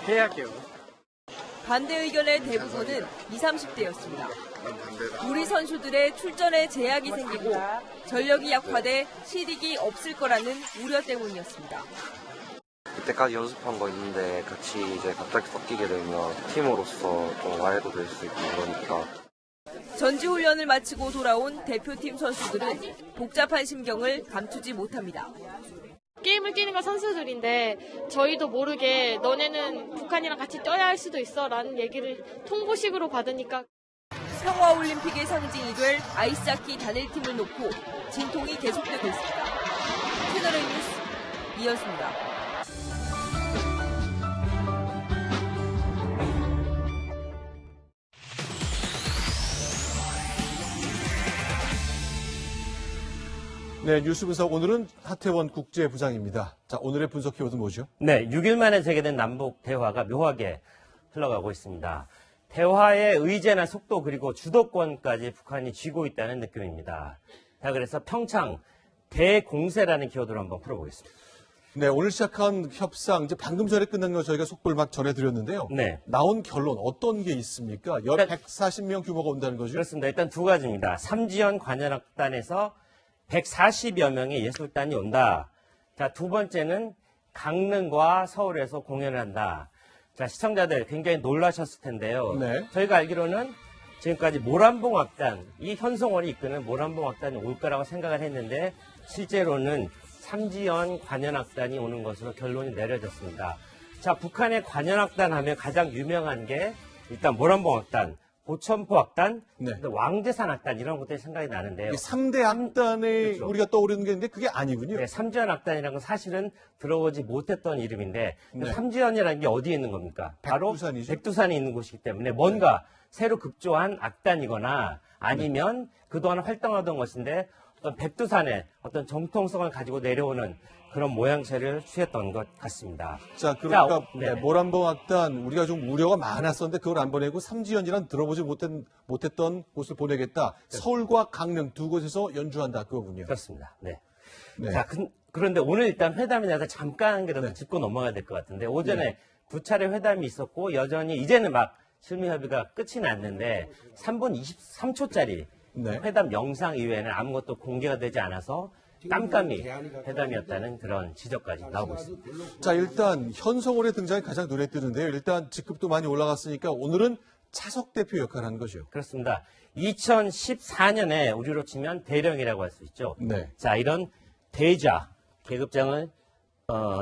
해야죠.
반대 의견의 대부분은 20, 30대였습니다. 우리 선수들의 출전에 제약이 생기고 전력이 약화돼 실익이 없을 거라는 우려 때문이었습니다.
그때까지 연습한 거 있는데 같이 이제 갑자기 섞이게 되면 팀으로서 좀 와해도 될 수 있고 그러니까.
전지훈련을 마치고 돌아온 대표팀 선수들은 복잡한 심경을 감추지 못합니다.
게임을 뛰는 건 선수들인데 저희도 모르게 너네는 북한이랑 같이 뛰어야 할 수도 있어 라는 얘기를 통보식으로 받으니까
평화올림픽의 상징이 될 아이스하키 단일팀을 놓고 진통이 계속되고 있습니다. 채널A 뉴스 이현수입니다.
네, 뉴스 분석 오늘은 하태원 국제부장입니다. 자, 오늘의 분석 키워드 뭐죠?
네, 6일 만에 재개된 남북 대화가 묘하게 흘러가고 있습니다. 대화의 의제나 속도 그리고 주도권까지 북한이 쥐고 있다는 느낌입니다. 자, 그래서 평창 대공세라는 키워드로 한번 풀어보겠습니다.
네, 오늘 시작한 협상, 이제 방금 전에 끝난 거 저희가 속보를 막 전해드렸는데요.
네.
나온 결론 어떤 게 있습니까? 약 140명 규모가 온다는 거죠?
그렇습니다. 일단 두 가지입니다. 삼지연 관현악단에서 140여 명의 예술단이 온다. 자, 두 번째는 강릉과 서울에서 공연을 한다. 자, 시청자들 굉장히 놀라셨을 텐데요.
네.
저희가 알기로는 지금까지 모란봉악단, 이 현송월이 이끄는 모란봉악단이 올 거라고 생각을 했는데 실제로는 삼지연 관현악단이 오는 것으로 결론이 내려졌습니다. 자, 북한의 관현악단 하면 가장 유명한 게 일단 모란봉악단, 고천포악단,
네.
왕제산악단 이런 것들이 생각이 나는데요.
3대 악단에
그렇죠.
우리가 떠오르는 게 있는데 그게 아니군요.
네, 삼지연 악단이라는 건 사실은 들어보지 못했던 이름인데
네.
삼지연이라는 게 어디에 있는 겁니까? 바로
백두산이죠.
백두산에 있는 곳이기 때문에 뭔가 새로 급조한 악단이거나 아니면 그동안 활동하던 것인데 어떤 백두산의 어떤 정통성을 가지고 내려오는 그런 모양새를 취했던 것 같습니다.
자, 그러니까
네.
모란봉 악단 우리가 좀 우려가 많았었는데 그걸 안 보내고 삼지연이란 들어보지 못했던 곳을 보내겠다. 서울과 강릉 두 곳에서 연주한다 그거군요.
그렇습니다. 네.
네.
자, 그런데 오늘 일단 회담에 대해서 잠깐 한 개라도 짚고 넘어가야 될 것 같은데 오전에 두 차례 회담이 있었고 여전히 이제는 막 실무 협의가 끝이 났는데 3분 23초짜리 회담 영상 이외에는 아무것도 공개가 되지 않아서 깜깜이 회담이었다는 그런 지적까지 나오고 있습니다.
자, 일단 현성월의 등장이 가장 눈에 띄는데요. 일단 직급도 많이 올라갔으니까 오늘은 차석 대표 역할을 하는 거죠.
그렇습니다. 2014년에 우리로 치면 대령이라고 할 수 있죠.
네.
자, 이런 대자 계급장을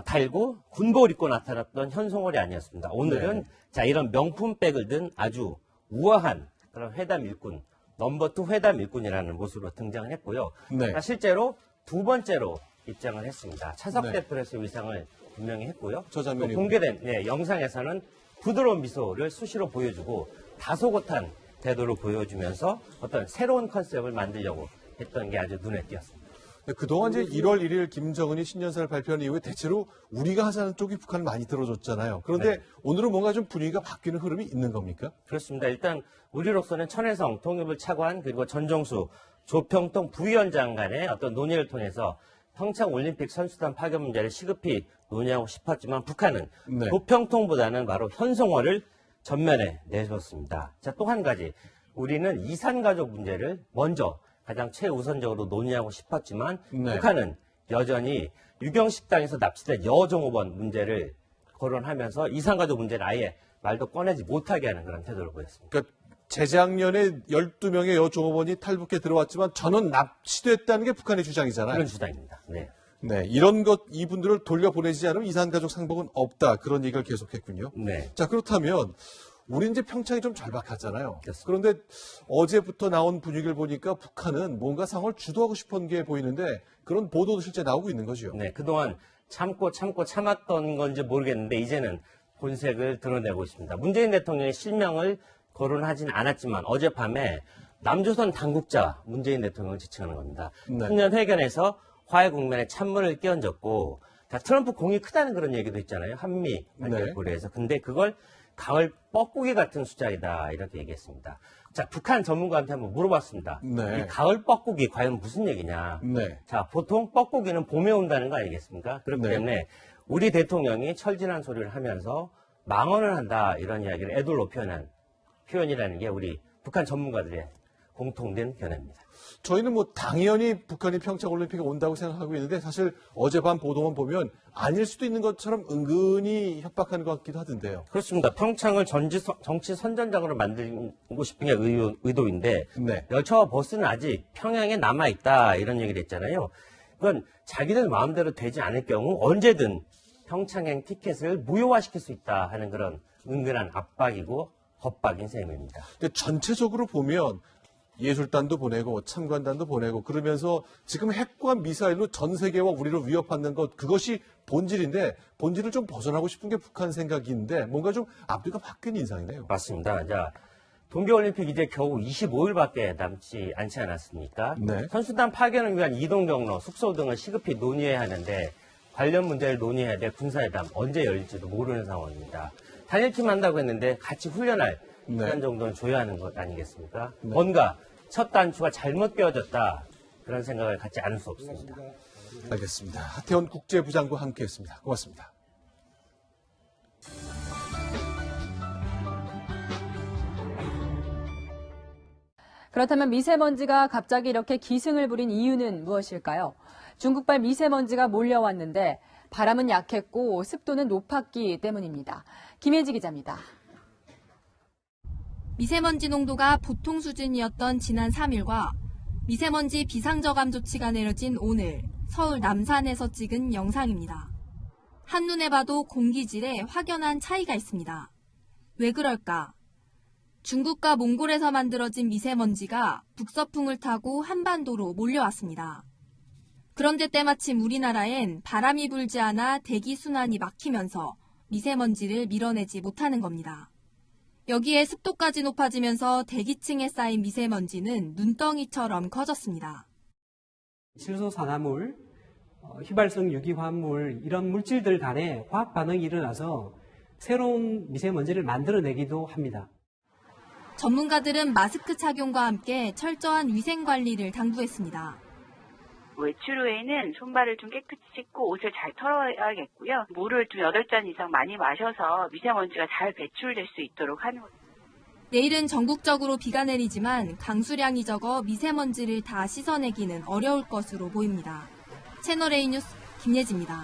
달고 군복을 입고 나타났던 현송월이 아니었습니다. 오늘은 자, 이런 명품백을 든 아주 우아한 그런 회담 일꾼, 넘버2 회담 일꾼이라는 모습으로 등장을 했고요.
네.
자, 실제로 두 번째로 입장을 했습니다. 차석
네.
대표로서 의상을 분명히 했고요.
저 장면이
또 공개된 영상에서는 부드러운 미소를 수시로 보여주고 다소곳한 태도를 보여주면서 어떤 새로운 컨셉을 만들려고 했던 게 아주 눈에 띄었습니다.
그동안 이제 1월 1일 김정은이 신년사를 발표한 이후에 대체로 우리가 하자는 쪽이 북한을 많이 들어줬잖아요. 그런데 오늘은 뭔가 좀 분위기가 바뀌는 흐름이 있는 겁니까?
그렇습니다. 일단 우리로서는 천혜성 통일부를 차관 그리고 전정수 조평통 부위원장 간의 어떤 논의를 통해서 평창올림픽 선수단 파견 문제를 시급히 논의하고 싶었지만 북한은 조평통보다는 바로 현송월을 전면에 내세웠습니다. 자, 또 한 가지 우리는 이산가족 문제를 먼저 가장 최우선적으로 논의하고 싶었지만 북한은 여전히 유경식당에서 납치된 여종업원 문제를 거론하면서 이산가족 문제를 아예 말도 꺼내지 못하게 하는 그런 태도를 보였습니다.
그러니까 재작년에 12명의 여종업원이 탈북해 들어왔지만 전원 납치됐다는 게 북한의 주장이잖아요.
그런 주장입니다. 네.
네, 이분들을 돌려보내지 않으면 이산가족 상봉은 없다. 그런 얘기를 계속했군요.
네.
자, 그렇다면 우리 이제 평창이 좀 절박하잖아요. 그런데 어제부터 나온 분위기를 보니까 북한은 뭔가 상황을 주도하고 싶은 게 보이는데 그런 보도도 실제 나오고 있는 거죠.
네, 그동안 참았던 건지 모르겠는데 이제는 본색을 드러내고 있습니다. 문재인 대통령의 실명을 거론하진 않았지만 어젯밤에 남조선 당국자 문재인 대통령을 지칭하는 겁니다. 청년 회견에서 화해 국면에 찬물을 끼얹었고 트럼프 공이 크다는 그런 얘기도 있잖아요. 한미 관계를 고려해서. 근데 그걸 가을 뻐꾸기 같은 숫자이다 이렇게 얘기했습니다. 자, 북한 전문가한테 한번 물어봤습니다. 이 가을 뻐꾸기 과연 무슨 얘기냐. 자, 보통 뻐꾸기는 봄에 온다는 거 아니겠습니까? 그렇기 때문에 우리 대통령이 철진한 소리를 하면서 망언을 한다 이런 이야기를 애돌로 표현한 표현이라는 게 우리 북한 전문가들의 공통된 견해입니다.
저희는 뭐 당연히 북한이 평창올림픽에 온다고 생각하고 있는데 사실 어젯밤 보도만 보면 아닐 수도 있는 것처럼 은근히 협박하는 것 같기도 하던데요.
그렇습니다. 평창을 정치 선전장으로 만들고 싶은 게 의도인데
네.
열차와 버스는 아직 평양에 남아있다 이런 얘기를 했잖아요. 그건 자기들 마음대로 되지 않을 경우 언제든 평창행 티켓을 무효화시킬 수 있다 하는 그런 은근한 압박이고 겁박인 셈입니다.
근데 전체적으로 보면 예술단도 보내고 참관단도 보내고 그러면서 지금 핵과 미사일로 전 세계와 우리를 위협하는 것 그것이 본질인데 본질을 좀 벗어나고 싶은 게 북한 생각인데 뭔가 좀 앞뒤가 바뀐 인상이네요.
맞습니다. 자, 동계올림픽 이제 겨우 25일밖에 남지 않지 않았습니까?
네.
선수단 파견을 위한 이동 경로, 숙소 등을 시급히 논의해야 하는데 관련 문제를 논의해야 될 군사회담 언제 열릴지도 모르는 상황입니다. 단일팀 한다고 했는데 같이 훈련할 시간 정도는 줘야 하는 것 아니겠습니까? 뭔가 첫 단추가 잘못 끼워졌다 그런 생각을 갖지 않을 수 없습니다.
알겠습니다. 하태원 국제부장과 함께했습니다. 고맙습니다.
그렇다면 미세먼지가 갑자기 이렇게 기승을 부린 이유는 무엇일까요? 중국발 미세먼지가 몰려왔는데 바람은 약했고 습도는 높았기 때문입니다. 김혜지 기자입니다.
미세먼지 농도가 보통 수준이었던 지난 3일과 미세먼지 비상저감 조치가 내려진 오늘 서울 남산에서 찍은 영상입니다. 한눈에 봐도 공기질에 확연한 차이가 있습니다. 왜 그럴까? 중국과 몽골에서 만들어진 미세먼지가 북서풍을 타고 한반도로 몰려왔습니다. 그런데 때마침 우리나라엔 바람이 불지 않아 대기 순환이 막히면서 미세먼지를 밀어내지 못하는 겁니다. 여기에 습도까지 높아지면서 대기층에 쌓인 미세먼지는 눈덩이처럼 커졌습니다.
질소산화물, 휘발성 유기화합물 이런 물질들 간에 화학 반응이 일어나서 새로운 미세먼지를 만들어내기도 합니다.
전문가들은 마스크 착용과 함께 철저한 위생 관리를 당부했습니다.
외출 후에는 손발을 좀 깨끗이 씻고 옷을 잘 털어야겠고요. 물을 좀 8잔 이상 많이 마셔서 미세먼지가 잘 배출될 수 있도록 하는 거죠.
내일은 전국적으로 비가 내리지만 강수량이 적어 미세먼지를 다 씻어내기는 어려울 것으로 보입니다. 채널A 뉴스 김예지입니다.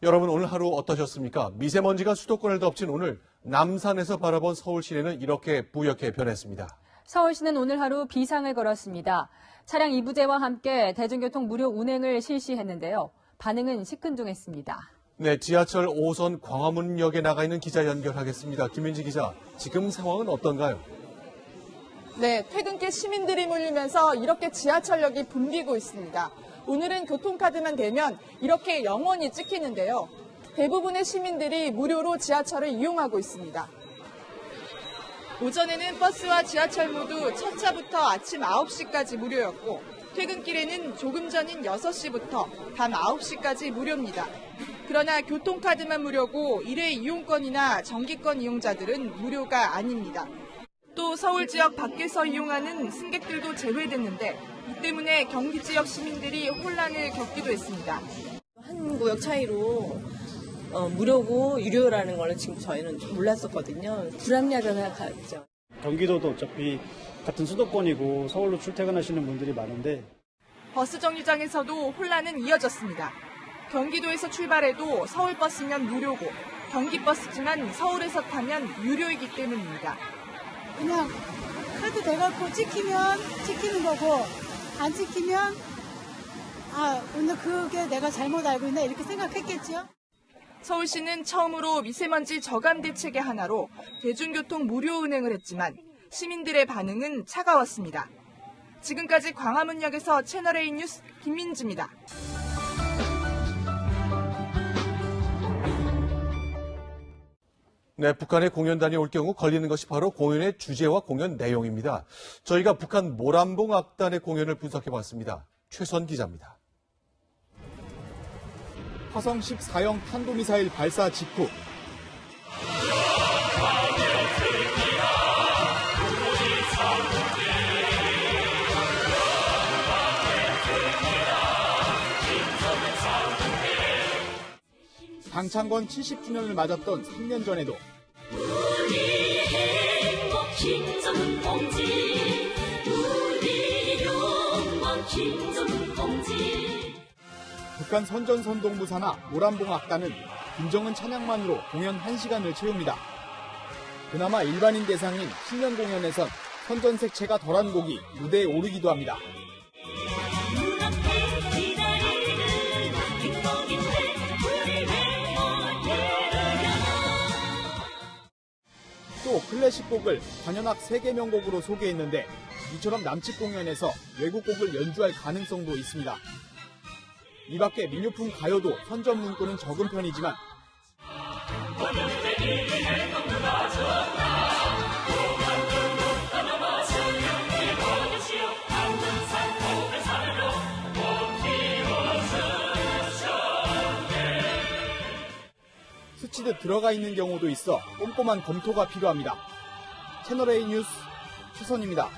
여러분 오늘 하루 어떠셨습니까? 미세먼지가 수도권을 덮친 오늘 남산에서 바라본 서울 시내는 이렇게 뿌옇게 변했습니다.
서울시는 오늘 하루 비상을 걸었습니다. 차량 2부제와 함께 대중교통 무료 운행을 실시했는데요. 반응은 시큰둥했습니다.
네, 지하철 5선 광화문역에 나가 있는 기자 연결하겠습니다. 김민지 기자, 지금 상황은 어떤가요?
네, 퇴근길 시민들이 몰리면서 이렇게 지하철역이 붐비고 있습니다. 오늘은 교통카드만 대면 이렇게 영원히 찍히는데요. 대부분의 시민들이 무료로 지하철을 이용하고 있습니다. 오전에는 버스와 지하철 모두 첫 차부터 아침 9시까지 무료였고 퇴근길에는 조금 전인 6시부터 밤 9시까지 무료입니다. 그러나 교통카드만 무료고 일회 이용권이나 정기권 이용자들은 무료가 아닙니다. 또 서울 지역 밖에서 이용하는 승객들도 제외됐는데 이 때문에 경기 지역 시민들이 혼란을 겪기도 했습니다.
한 구역 차이로 무료고 유료라는 걸 지금 저희는 몰랐었거든요. 불합리하다고 생각하죠.
경기도도 어차피 같은 수도권이고 서울로 출퇴근하시는 분들이 많은데
버스 정류장에서도 혼란은 이어졌습니다. 경기도에서 출발해도 서울버스면 무료고 경기버스지만 서울에서 타면 유료이기 때문입니다.
그냥 카드 대갖고 찍히면 찍히는 거고 안 찍히면 오늘 그게 내가 잘못 알고 있나 이렇게 생각했겠죠.
서울시는 처음으로 미세먼지 저감 대책의 하나로 대중교통 무료 운행을 했지만 시민들의 반응은 차가웠습니다. 지금까지 광화문역에서 채널A 뉴스 김민지입니다.
네, 북한에 공연단이 올 경우 걸리는 것이 바로 공연의 주제와 공연 내용입니다. 저희가 북한 모란봉 악단의 공연을 분석해봤습니다. 최선 기자입니다.
화성 14형 탄도미사일 발사 직후 장창건 70주년을 맞았던 3년 전에도
우리 행복 김정은 동지, 우리 영광 김정은 동지.
북한 선전선동부사나 모란봉악단은 김정은 찬양만으로 공연 1시간을 채웁니다. 그나마 일반인 대상인 신년 공연에선 선전색채가 덜한 곡이 무대에 오르기도 합니다. 또 클래식곡을 관현악 세계명곡으로 소개했는데 이처럼 남측 공연에서 외국곡을 연주할 가능성도 있습니다. 이 밖에 민요풍 가요도 선전 문구는 적은 편이지만 스치듯 들어가 있는 경우도 있어 꼼꼼한 검토가 필요합니다. 채널A 뉴스 최선입니다.